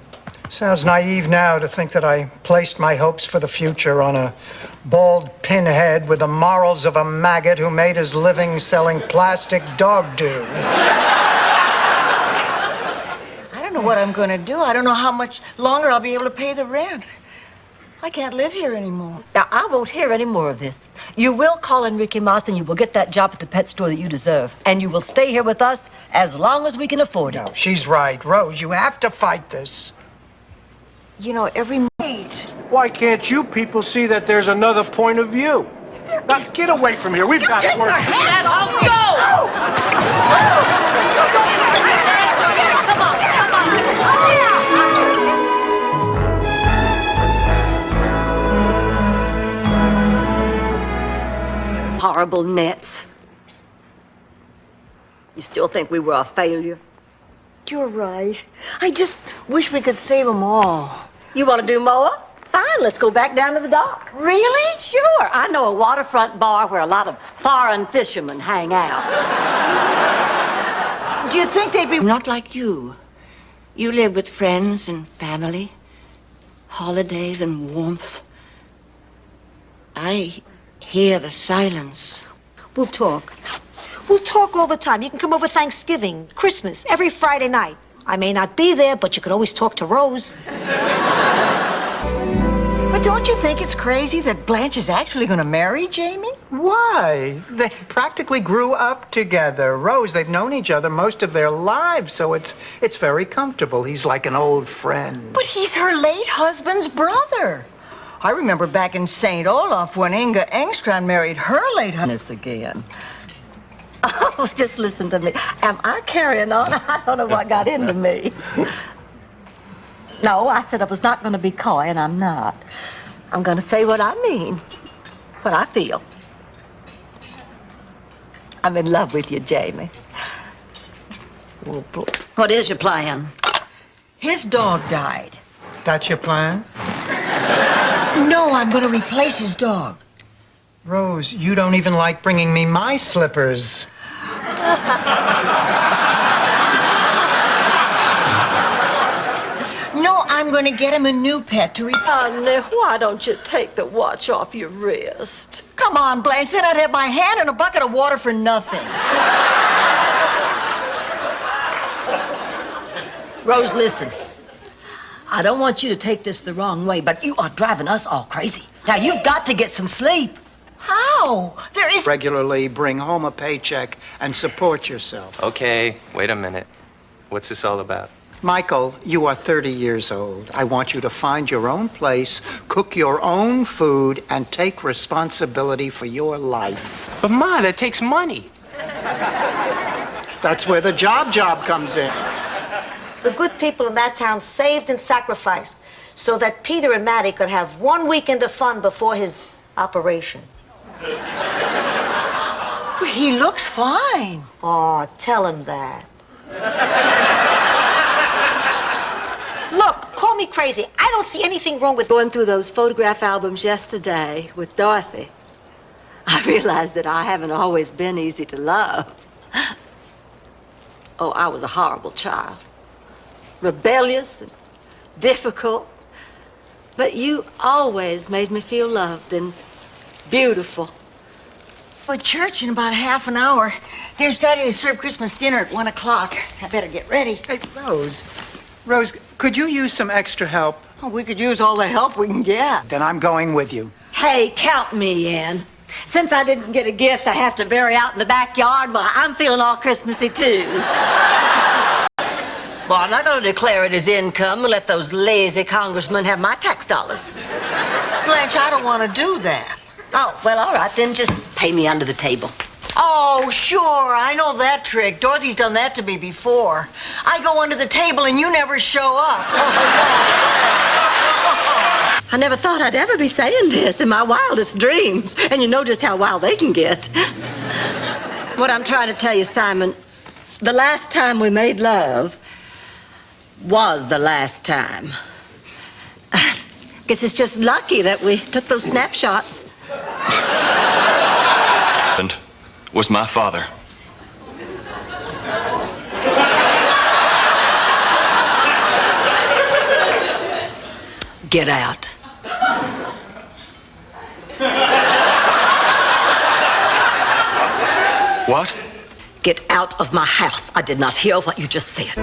Sounds naive now to think that I placed my hopes for the future on a bald pinhead with the morals of a maggot who made his living selling plastic dog dew. I don't know what I'm going to do. I don't know how much longer I'll be able to pay the rent. I can't live here anymore. Now, I won't hear any more of this. You will call Enrique Mas and you will get that job at the pet store that you deserve. And you will stay here with us as long as we can afford it. No, she's right. Rose, you have to fight this. You know, every night. Why can't you people see that there's another point of view? Now get away from here. We've got work. Get off! Go! horrible nets. You still think we were a failure? You're right. I just wish we could save them all. You want to do more? Fine, let's go back down to the dock. Really? Sure. I know a waterfront bar where a lot of foreign fishermen hang out. Do you think they'd be not like you? You live with friends and family, holidays and warmth. I hear the silence. We'll talk. We'll talk all the time. You can come over Thanksgiving, Christmas, every Friday night. I may not be there, but you could always talk to Rose. But don't you think it's crazy that Blanche is actually going to marry Jamie? Why? They practically grew up together. Rose, they've known each other most of their lives, so it's very comfortable. He's like an old friend. But he's her late husband's brother. I remember back in St. Olaf when Inga Engstrand married her late husband. This again. Oh, just listen to me. Am I carrying on? I don't know what got into me. No, I said I was not going to be coy, and I'm not. I'm going to say what I mean, what I feel. I'm in love with you, Jamie. What is your plan? His dog died. That's your plan? No, I'm going to replace his dog. Rose, you don't even like bringing me my slippers. No, I'm going to get him a new pet to Honey, why don't you take the watch off your wrist? Come on, Blanche, then I'd have my hand in a bucket of water for nothing. Rose, listen. I don't want you to take this the wrong way, but you are driving us all crazy. Now, you've got to get some sleep. How? There is... Regularly bring home a paycheck and support yourself. Okay, wait a minute. What's this all about? Michael, you are 30 years old. I want you to find your own place, cook your own food, and take responsibility for your life. But Ma, that takes money. That's where the job comes in. The good people in that town saved and sacrificed so that Peter and Maddie could have one weekend of fun before his operation. He looks fine. Oh, tell him that. Look, call me crazy. I don't see anything wrong with going through those photograph albums yesterday with Dorothy. I realized that I haven't always been easy to love. Oh, I was a horrible child. Rebellious and difficult. But you always made me feel loved and beautiful. For church in about half an hour. They're starting to serve Christmas dinner at 1 o'clock. I better get ready. Hey, Rose, could you use some extra help? Oh, we could use all the help we can get. Then I'm going with you. Hey, count me in. Since I didn't get a gift I have to bury out in the backyard, well, I'm feeling all Christmassy, too. Well, I'm not going to declare it as income and let those lazy congressmen have my tax dollars. Blanche, I don't want to do that. Oh, well, all right, then just pay me under the table. Oh, sure, I know that trick. Dorothy's done that to me before. I go under the table and you never show up. I never thought I'd ever be saying this in my wildest dreams, and you know just how wild they can get. What I'm trying to tell you, Simon, the last time we made love was the last time. Guess it's just lucky that we took those snapshots. And was my father. Get out. What? Get out of my house. I did not hear what you just said.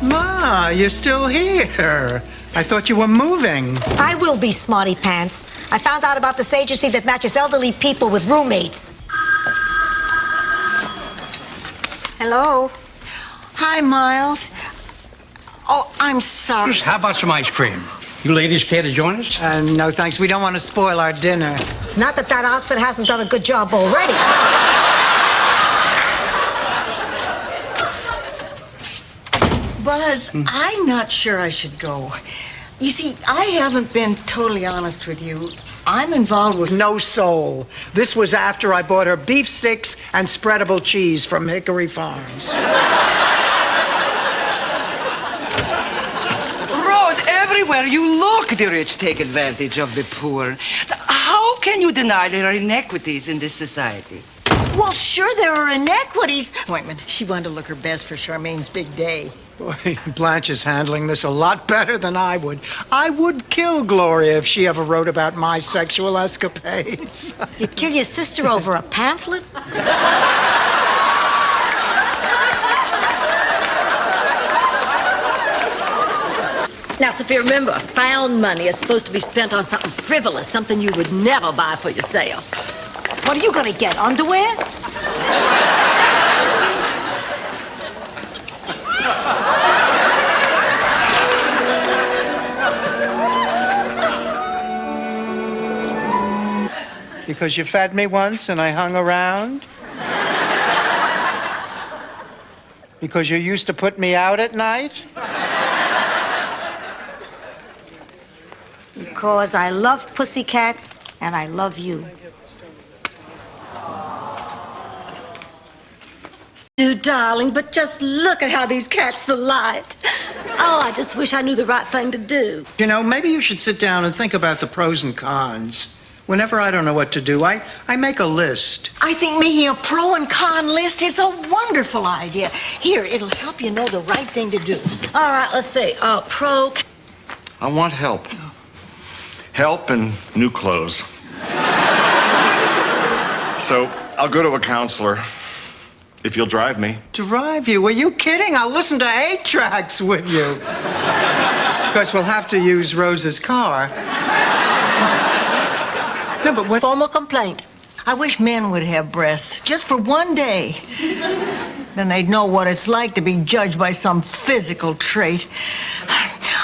Ma, you're still here. I thought you were moving. I will be, smarty pants. I found out about this agency that matches elderly people with roommates. Hello? Hi, Miles. Oh, I'm sorry. How about some ice cream? You ladies care to join us? No, thanks. We don't want to spoil our dinner. Not that that outfit hasn't done a good job already. Buzz, I'm not sure I should go. You see, I haven't been totally honest with you. I'm involved with no soul. This was after I bought her beef sticks and spreadable cheese from Hickory Farms. Rose, everywhere you look, the rich take advantage of the poor. How can you deny there are inequities in this society? Well, sure there are inequities. Wait a minute. She wanted to look her best for Charmaine's big day. Boy, Blanche is handling this a lot better than I would. I would kill Gloria if she ever wrote about my sexual escapades. You'd kill your sister over a pamphlet? Now, Sophia, remember, found money is supposed to be spent on something frivolous, something you would never buy for yourself. What are you gonna get, underwear? Because you fed me once and I hung around? Because you used to put me out at night? Because I love pussycats and I love you. You darling, but just look at how these catch the light. Oh, I just wish I knew the right thing to do. You know, maybe you should sit down and think about the pros and cons. Whenever I don't know what to do, I make a list. I think making a pro and con list is a wonderful idea. Here, it'll help you know the right thing to do. All right, let's see. Pro. I want help. Help and new clothes. So I'll go to a counselor if you'll drive me. Drive you? Are you kidding? I'll listen to 8 tracks with you. Of course, we'll have to use Rose's car. No, but what... Formal complaint. I wish men would have breasts, just for one day. Then they'd know what it's like to be judged by some physical trait.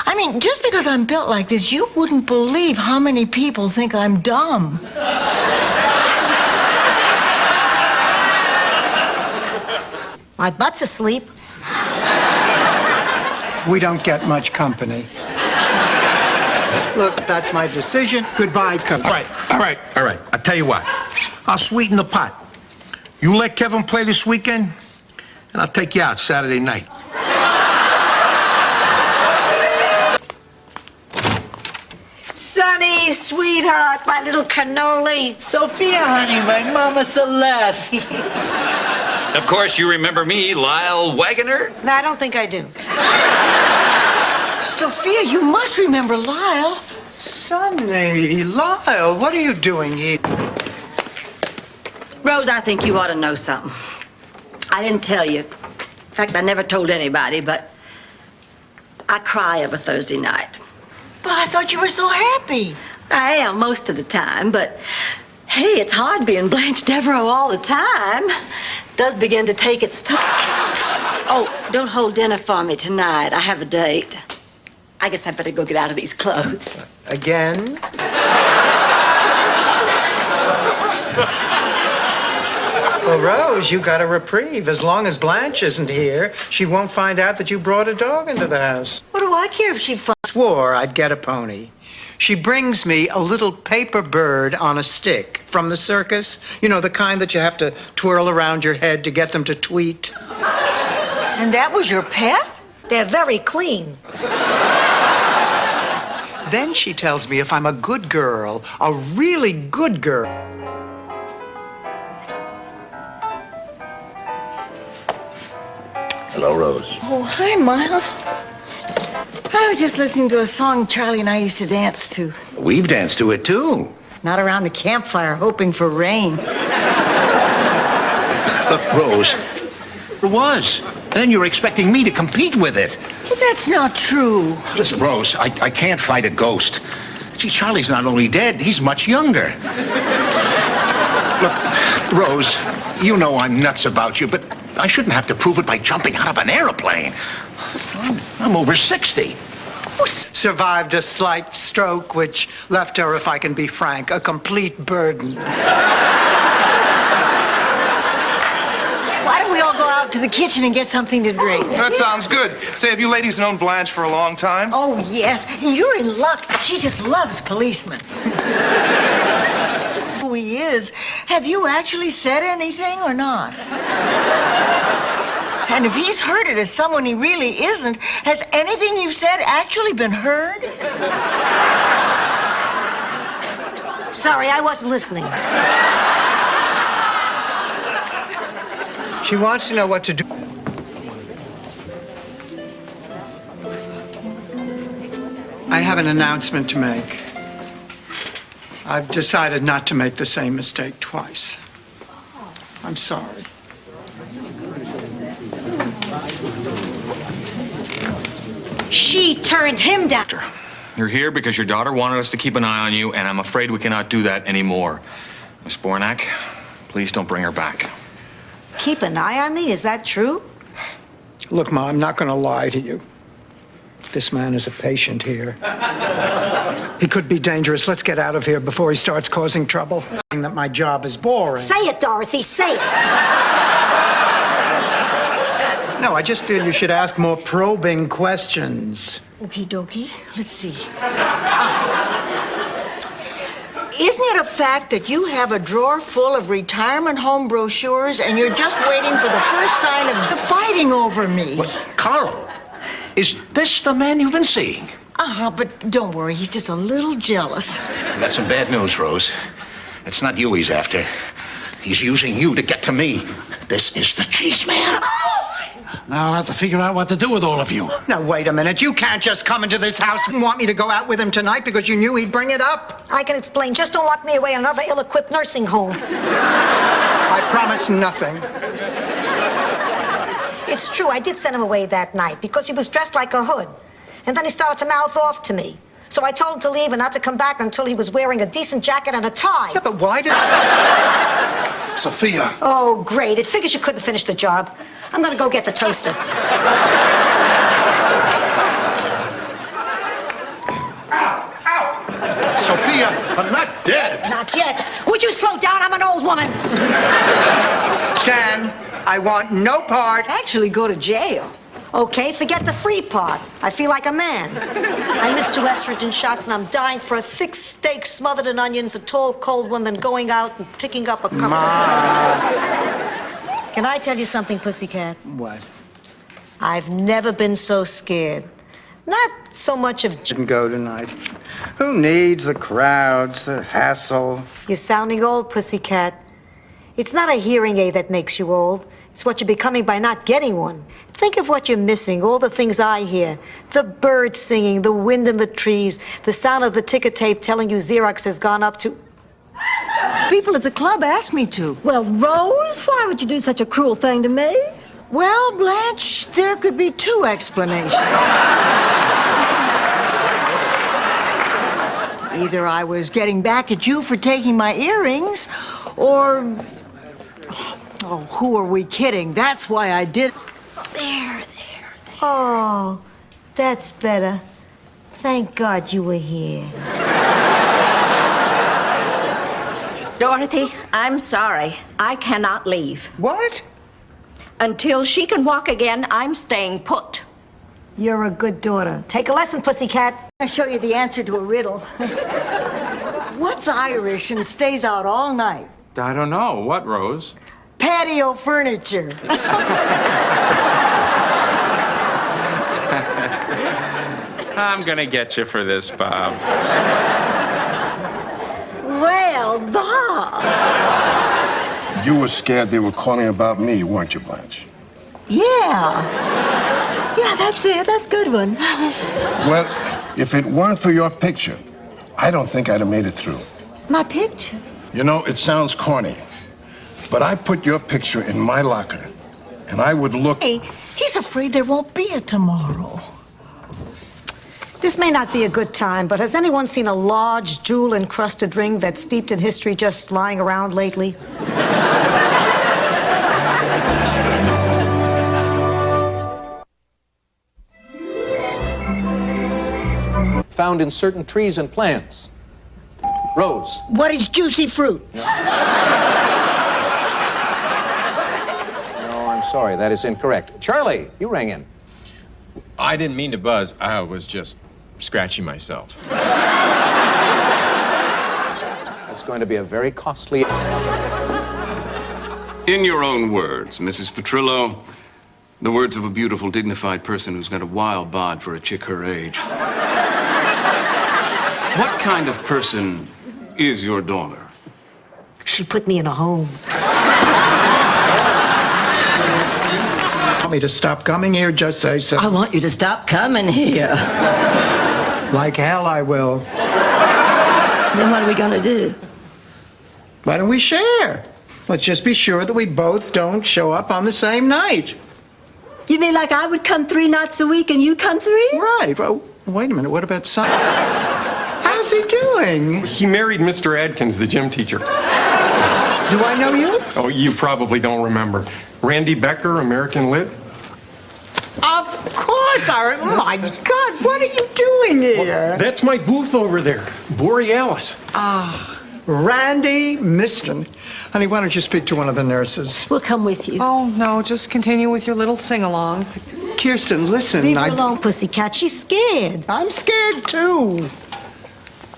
I mean, just because I'm built like this, you wouldn't believe how many people think I'm dumb. My butt's asleep. We don't get much company. Look, that's my decision. Goodbye, Coach. All right. I'll tell you what. I'll sweeten the pot. You let Kevin play this weekend, and I'll take you out Saturday night. Sonny, sweetheart, my little cannoli. Sophia, honey, my Mama Celeste. Of course, you remember me, Lyle Wagoner? No, I don't think I do. Sophia, you must remember Lyle. Sonny, Lyle, what are you doing here? Rose, I think you ought to know something. I didn't tell you. In fact, I never told anybody, but I cry every Thursday night. But I thought you were so happy. I am most of the time, but hey, it's hard being Blanche Devereaux all the time. It does begin to take its toll. Oh, don't hold dinner for me tonight. I have a date. I guess I better go get out of these clothes. Again? Well, Rose, you got a reprieve. As long as Blanche isn't here, she won't find out that you brought a dog into the house. What do I care if she Swore I'd get a pony. She brings me a little paper bird on a stick from the circus. You know, the kind that you have to twirl around your head to get them to tweet. And that was your pet? They're very clean. Then she tells me if I'm a good girl, a really good girl. Hello, Rose. Oh, hi, Miles. I was just listening to a song Charlie and I used to dance to. We've danced to it, too. Not around the campfire hoping for rain. Look, Rose, it was. Then you're expecting me to compete with it. But that's not true. Listen, Rose, I can't fight a ghost. See, Charlie's not only dead, he's much younger. Look, Rose, you know I'm nuts about you, but I shouldn't have to prove it by jumping out of an airplane. I'm over 60. Survived a slight stroke, which left her, if I can be frank, a complete burden. Why don't we all go out to the kitchen and get something to drink. That sounds good. Say, have you ladies known Blanche for a long time? Oh, yes. You're in luck. She just loves policemen. Who he is. Have you actually said anything or not? And if he's heard it as someone he really isn't, has anything you've said actually been heard? Sorry, I wasn't listening. She wants to know what to do. I have an announcement to make. I've decided not to make the same mistake twice. I'm sorry. She turned him down. You're here because your daughter wanted us to keep an eye on you, and I'm afraid we cannot do that anymore. Miss Bornak, please don't bring her back. Keep an eye on me? Is that true? Look, Ma, I'm not going to lie to you. This man is a patient here. He could be dangerous. Let's get out of here before he starts causing trouble. That my job is boring. Say it, Dorothy, say it. No, I just feel you should ask more probing questions. Okie dokie. Let's see. Isn't it a fact that you have a drawer full of retirement home brochures and you're just waiting for the first sign of the fighting over me? What? Carl, is this the man you've been seeing? But don't worry, he's just a little jealous. That's some bad news, Rose. It's not you he's after. He's using you to get to me. This is the cheese man. Now I'll have to figure out what to do with all of you. Now, wait a minute. You can't just come into this house and want me to go out with him tonight because you knew he'd bring it up. I can explain. Just don't lock me away in another ill-equipped nursing home. I promise nothing. It's true, I did send him away that night because he was dressed like a hood. And then he started to mouth off to me. So I told him to leave and not to come back until he was wearing a decent jacket and a tie. Yeah, but why did... Sophia. Oh, great. It figures you couldn't finish the job. I'm gonna go get the toaster. Sophia, I'm not dead. Not yet. Would you slow down? I'm an old woman. Stan, I want no part. Actually, go to jail. Okay, forget the free part. I feel like a man. I missed 2 estrogen shots and I'm dying for a thick steak smothered in onions, a tall, cold one, then going out and picking up a cup. Can I tell you something, Pussycat? What? I've never been so scared. Not so much of... Shouldn't go tonight. Who needs the crowds, the hassle? You're sounding old, Pussycat. It's not a hearing aid that makes you old. It's what you're becoming by not getting one. Think of what you're missing, all the things I hear. The birds singing, the wind in the trees, the sound of the ticker tape telling you Xerox has gone up to... People at the club asked me to. Well, Rose, why would you do such a cruel thing to me? Well, Blanche, there could be 2 explanations. Either I was getting back at you for taking my earrings, or... Oh, who are we kidding? That's why I did... There. Oh, that's better. Thank God you were here. Dorothy, I'm sorry. I cannot leave. What? Until she can walk again, I'm staying put. You're a good daughter. Take a lesson, Pussycat. I'll show you the answer to a riddle. What's Irish and stays out all night? I don't know. What, Rose? Patio furniture. I'm gonna get you for this, Bob. Well, Bob. You were scared they were calling about me, weren't you, Blanche? Yeah, that's it. That's a good one. Well, if it weren't for your picture, I don't think I'd have made it through. My picture? You know, it sounds corny, but I put your picture in my locker, and I would look... Hey, he's afraid there won't be a tomorrow. This may not be a good time, but has anyone seen a large jewel-encrusted ring that's steeped in history just lying around lately? Found in certain trees and plants. Rose. What is juicy fruit? No, I'm sorry, that is incorrect. Charlie, you rang in. I didn't mean to buzz. I was just scratching myself. It's going to be a very costly... In your own words, Mrs. Petrillo, the words of a beautiful, dignified person who's got a wild bod for a chick her age. What kind of person is your daughter? She put me in a home. Want me to stop coming here? Just say so. I want you to stop coming here. Like hell I will. Then what are we gonna do? Why don't we share? Let's just be sure that we both don't show up on the same night. You mean like I would come 3 nights a week and you come 3? Right. Well, wait a minute. What about Simon? How's he doing? He married Mr. Adkins, the gym teacher. Do I know you? Oh, you probably don't remember. Randy Becker, American Lit. Of course, Art. Oh, my God. What are you doing here? That's my booth over there, Borealis. Randy Miston. Honey, why don't you speak to one of the nurses? We'll come with you. Oh, no, just continue with your little sing-along. Kirsten, listen. Leave her alone, pussycat. She's scared. I'm scared, too.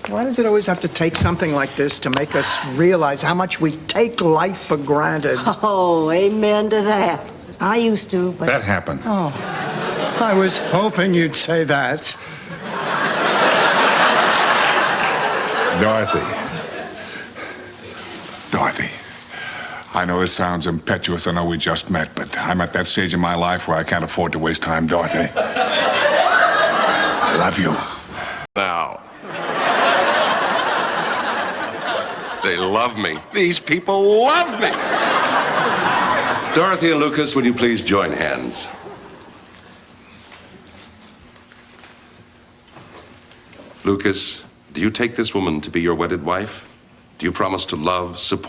Why does it always have to take something like this to make us realize how much we take life for granted? Oh, amen to that. I used to, but... That happened. Oh, I was hoping you'd say that. Dorothy. Dorothy, I know it sounds impetuous. I know we just met, but I'm at that stage in my life where I can't afford to waste time, Dorothy. I love you. Now. They love me. These people love me. Dorothy and Lucas, will you please join hands? Lucas, do you take this woman to be your wedded wife? Do you promise to love, support,